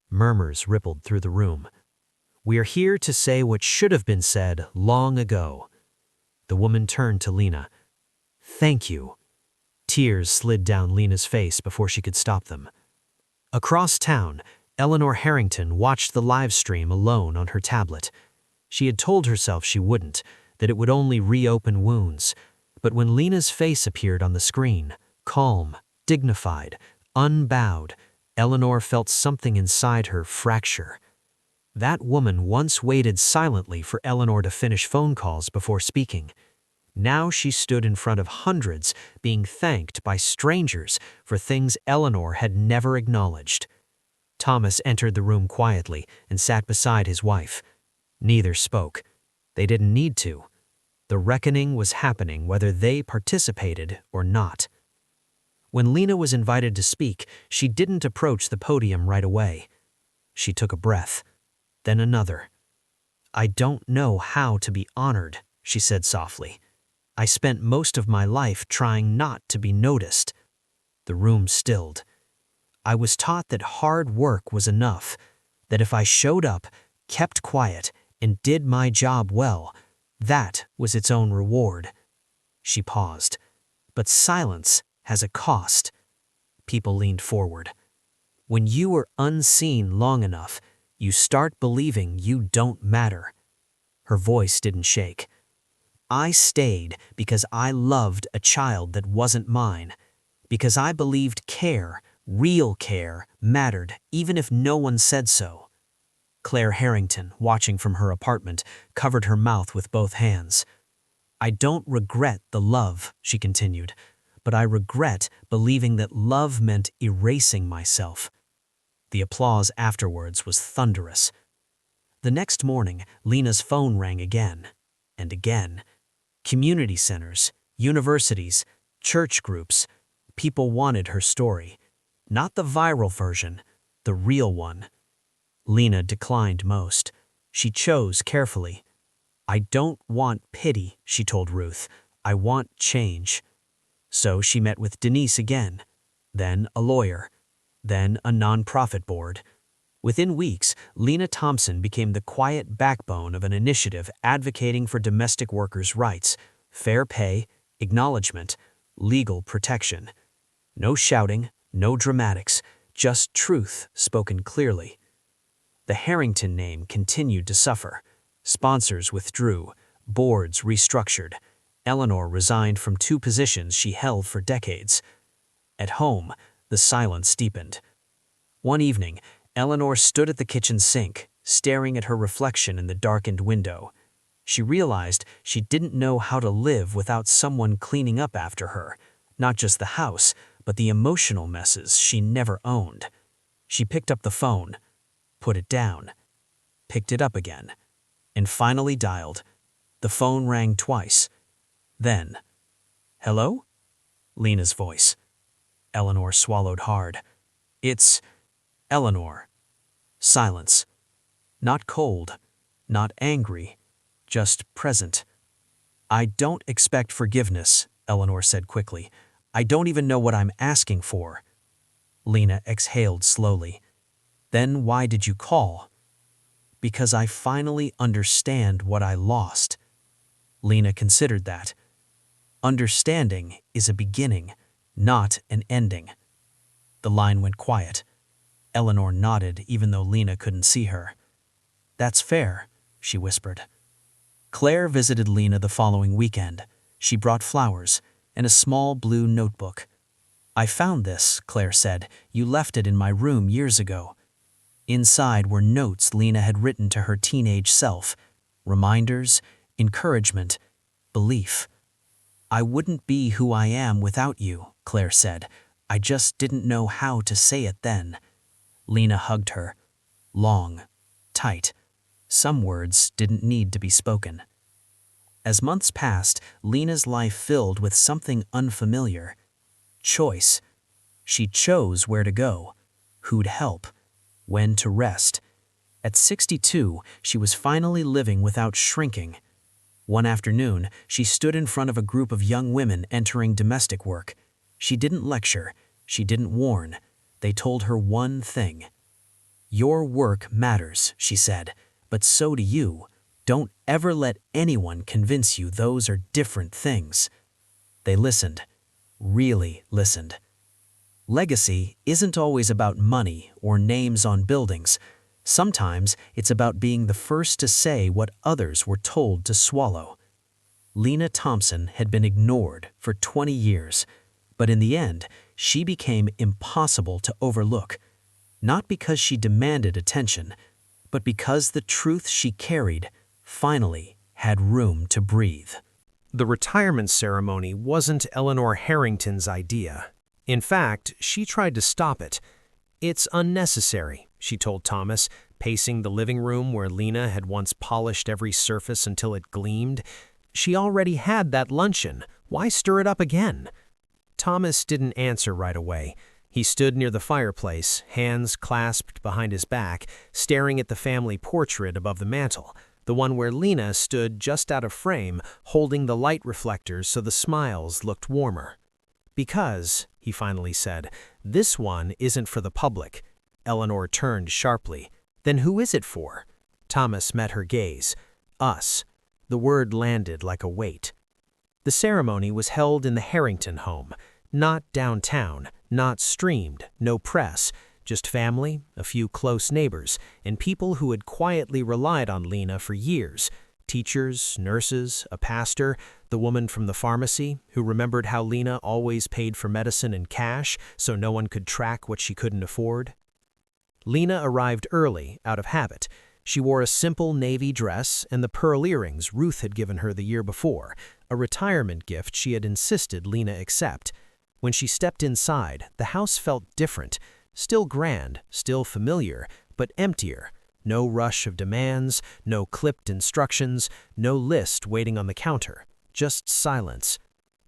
Murmurs rippled through the room. We are here to say what should have been said long ago. The woman turned to Lena. Thank you. Tears slid down Lena's face before she could stop them. Across town, Eleanor Harrington watched the live stream alone on her tablet. She had told herself she wouldn't, that it would only reopen wounds. But when Lena's face appeared on the screen, calm, dignified, unbowed, Eleanor felt something inside her fracture. That woman once waited silently for Eleanor to finish phone calls before speaking. Now she stood in front of hundreds, being thanked by strangers for things Eleanor had never acknowledged. Thomas entered the room quietly and sat beside his wife. Neither spoke. They didn't need to. The reckoning was happening whether they participated or not. When Lena was invited to speak, she didn't approach the podium right away. She took a breath, then another. I don't know how to be honored, she said softly. I spent most of my life trying not to be noticed. The room stilled. I was taught that hard work was enough, that if I showed up, kept quiet, and did my job well, that was its own reward. She paused. But silence has a cost. People leaned forward. When you are unseen long enough, you start believing you don't matter. Her voice didn't shake. I stayed because I loved a child that wasn't mine, because I believed care, real care, mattered even if no one said so. Claire Harrington, watching from her apartment, covered her mouth with both hands. I don't regret the love, she continued, but I regret believing that love meant erasing myself. The applause afterwards was thunderous. The next morning, Lena's phone rang again and again. Community centers, universities, church groups. People wanted her story. Not the viral version, the real one. Lena declined most. She chose carefully. I don't want pity, she told Ruth. I want change. So she met with Denise again, then a lawyer, then a nonprofit board. Within weeks, Lena Thompson became the quiet backbone of an initiative advocating for domestic workers' rights, fair pay, acknowledgement, legal protection. No shouting, no dramatics, just truth spoken clearly. The Harrington name continued to suffer. Sponsors withdrew, boards restructured. Eleanor resigned from 2 positions she held for decades. At home, the silence deepened. One evening, Eleanor stood at the kitchen sink, staring at her reflection in the darkened window. She realized she didn't know how to live without someone cleaning up after her, not just the house, but the emotional messes she never owned. She picked up the phone, put it down, picked it up again, and finally dialed. The phone rang twice. Then, hello? Lena's voice. Eleanor swallowed hard. It's Eleanor. Silence. Not cold, not angry, just present. I don't expect forgiveness, Eleanor said quickly. I don't even know what I'm asking for. Lena exhaled slowly. Then why did you call? Because I finally understand what I lost. Lena considered that. Understanding is a beginning, not an ending. The line went quiet. Eleanor nodded even though Lena couldn't see her. That's fair, she whispered. Claire visited Lena the following weekend. She brought flowers and a small blue notebook. I found this, Claire said. You left it in my room years ago. Inside were notes Lena had written to her teenage self. Reminders, encouragement, belief. "I wouldn't be who I am without you," Claire said. "I just didn't know how to say it then." Lena hugged her. Long, tight. Some words didn't need to be spoken. As months passed, Lena's life filled with something unfamiliar. Choice. She chose where to go, who'd help, when to rest. At 62, she was finally living without shrinking. One afternoon, she stood in front of a group of young women entering domestic work. She didn't lecture. She didn't warn. They told her one thing. "Your work matters," she said, "but so do you. Don't ever let anyone convince you those are different things." They listened. Really listened. Legacy isn't always about money or names on buildings. Sometimes it's about being the first to say what others were told to swallow. Lena Thompson had been ignored for 20 years, but in the end, she became impossible to overlook. Not because she demanded attention, but because the truth she carried finally had room to breathe. The retirement ceremony wasn't Eleanor Harrington's idea. In fact, she tried to stop it. "It's unnecessary," she told Thomas, pacing the living room where Lena had once polished every surface until it gleamed. "She already had that luncheon. Why stir it up again?" Thomas didn't answer right away. He stood near the fireplace, hands clasped behind his back, staring at the family portrait above the mantel, the one where Lena stood just out of frame, holding the light reflectors so the smiles looked warmer. "Because," he finally said, "this one isn't for the public." Eleanor turned sharply. "Then who is it for?" Thomas met her gaze. "Us." The word landed like a weight. The ceremony was held in the Harrington home. Not downtown, not streamed, no press, just family, a few close neighbors, and people who had quietly relied on Lena for years. Teachers, nurses, a pastor, the woman from the pharmacy who remembered how Lena always paid for medicine in cash so no one could track what she couldn't afford. Lena arrived early, out of habit. She wore a simple navy dress and the pearl earrings Ruth had given her the year before, a retirement gift she had insisted Lena accept. When she stepped inside, the house felt different, still grand, still familiar, but emptier. No rush of demands, no clipped instructions, no list waiting on the counter, just silence.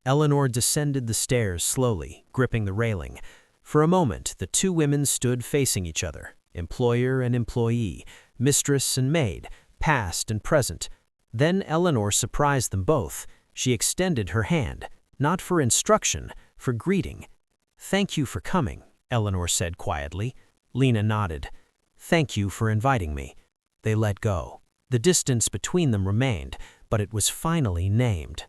Eleanor descended the stairs slowly, gripping the railing. For a moment, the two women stood facing each other, employer and employee, mistress and maid, past and present. Then Eleanor surprised them both. She extended her hand, not for instruction, for greeting. "Thank you for coming," Eleanor said quietly. Lena nodded. "Thank you for inviting me." They let go. The distance between them remained, but it was finally named.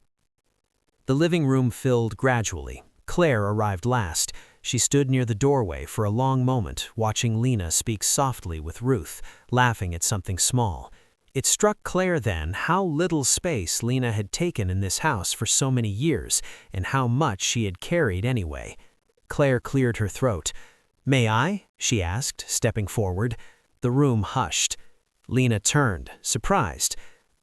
The living room filled gradually. Claire arrived last. She stood near the doorway for a long moment, watching Lena speak softly with Ruth, laughing at something small. It struck Claire then how little space Lena had taken in this house for so many years, and how much she had carried anyway. Claire cleared her throat. "May I?" she asked, stepping forward. The room hushed. Lena turned, surprised.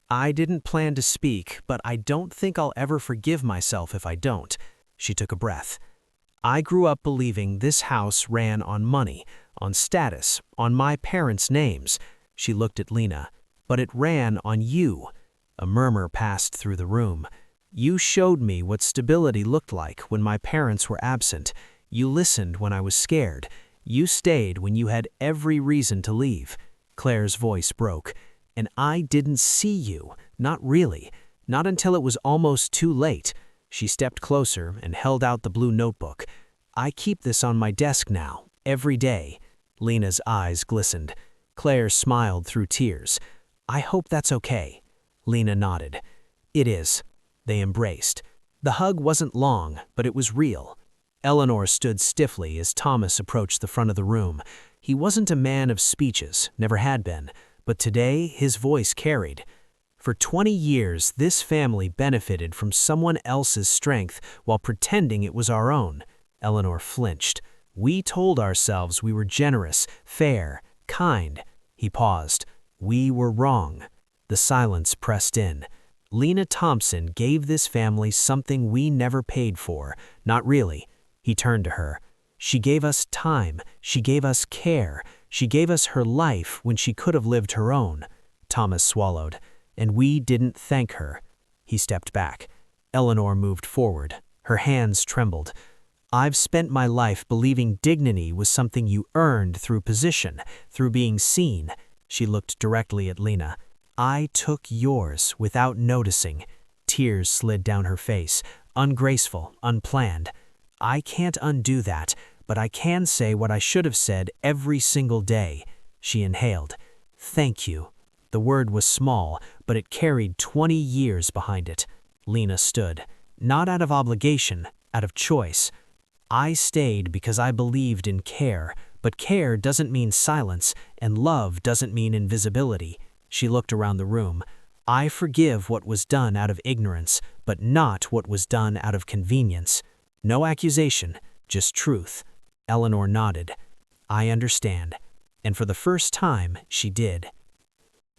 "I didn't plan to speak, but I don't think I'll ever forgive myself if I don't." She took a breath. "I grew up believing this house ran on money, on status, on my parents' names." She looked at Lena. "But it ran on you." A murmur passed through the room. "You showed me what stability looked like when my parents were absent. You listened when I was scared. You stayed when you had every reason to leave." Claire's voice broke. "And I didn't see you. Not really. Not until it was almost too late." She stepped closer and held out the blue notebook. "I keep this on my desk now, every day." Lena's eyes glistened. Claire smiled through tears. "I hope that's okay." Lena nodded. "It is." They embraced. The hug wasn't long, but it was real. Eleanor stood stiffly as Thomas approached the front of the room. He wasn't a man of speeches, never had been, but today his voice carried. For 20 years, this family benefited from someone else's strength while pretending it was our own. Eleanor flinched. "We told ourselves we were generous, fair, kind." He paused. "We were wrong." The silence pressed in. Lena Thompson gave this family something we never paid for. Not really. He turned to her. She gave us time. She gave us care. She gave us her life when she could have lived her own. Thomas swallowed. And we didn't thank her. He stepped back. Eleanor moved forward. Her hands trembled. I've spent my life believing dignity was something you earned through position, through being seen. She looked directly at Lena. I took yours without noticing. Tears slid down her face, ungraceful, unplanned. I can't undo that, but I can say what I should have said every single day. She inhaled. Thank you. The word was small, but it carried 20 years behind it. Lena stood. Not out of obligation, out of choice. I stayed because I believed in care, but care doesn't mean silence, and love doesn't mean invisibility. She looked around the room. I forgive what was done out of ignorance, but not what was done out of convenience. No accusation, just truth. Eleanor nodded. I understand. And for the first time, she did.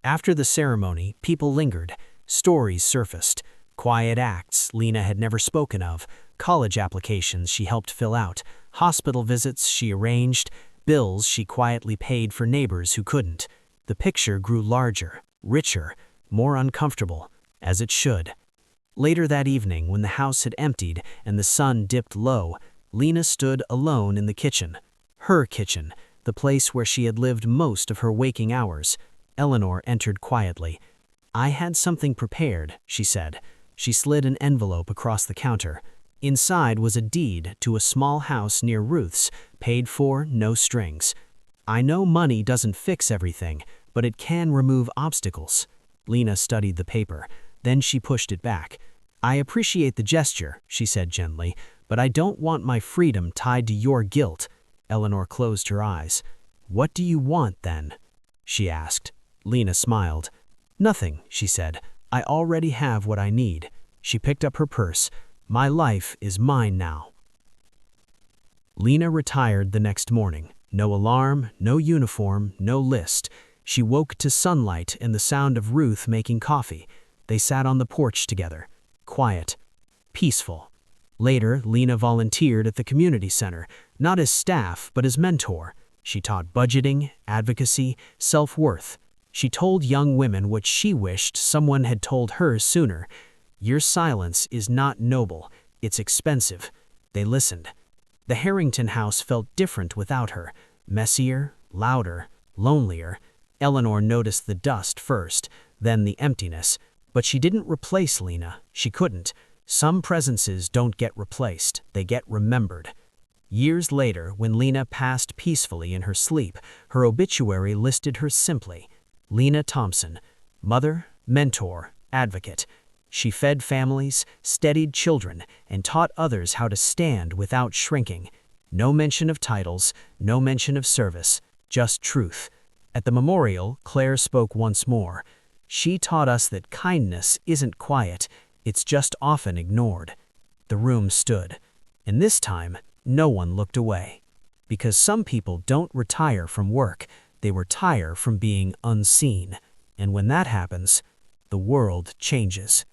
After the ceremony, people lingered. Stories surfaced. Quiet acts Lena had never spoken of. College applications she helped fill out. Hospital visits she arranged. Bills she quietly paid for neighbors who couldn't. The picture grew larger, richer, more uncomfortable, as it should. Later that evening, when the house had emptied and the sun dipped low, Lena stood alone in the kitchen. Her kitchen, the place where she had lived most of her waking hours. Eleanor entered quietly. I had something prepared, she said. She slid an envelope across the counter. Inside was a deed to a small house near Ruth's, paid for, no strings. I know money doesn't fix everything, but it can remove obstacles. Lena studied the paper. Then she pushed it back. I appreciate the gesture, she said gently, but I don't want my freedom tied to your guilt. Eleanor closed her eyes. What do you want, then? She asked. Lena smiled. Nothing, she said. I already have what I need. She picked up her purse. My life is mine now. Lena retired the next morning. No alarm, no uniform, no list. She woke to sunlight and the sound of Ruth making coffee. They sat on the porch together. Quiet. Peaceful. Later, Lena volunteered at the community center, not as staff, but as mentor. She taught budgeting, advocacy, self-worth. She told young women what she wished someone had told her sooner. Your silence is not noble, it's expensive. They listened. The Harrington house felt different without her. Messier, louder, lonelier. Eleanor noticed the dust first, then the emptiness. But she didn't replace Lena. She couldn't. Some presences don't get replaced, they get remembered. Years later, when Lena passed peacefully in her sleep, her obituary listed her simply. Lena Thompson, mother, mentor, advocate. She fed families, steadied children, and taught others how to stand without shrinking. No mention of titles, no mention of service, just truth. At the memorial, Claire spoke once more. She taught us that kindness isn't quiet, it's just often ignored. The room stood, and this time, no one looked away. Because some people don't retire from work, they retire from being unseen. And when that happens, the world changes.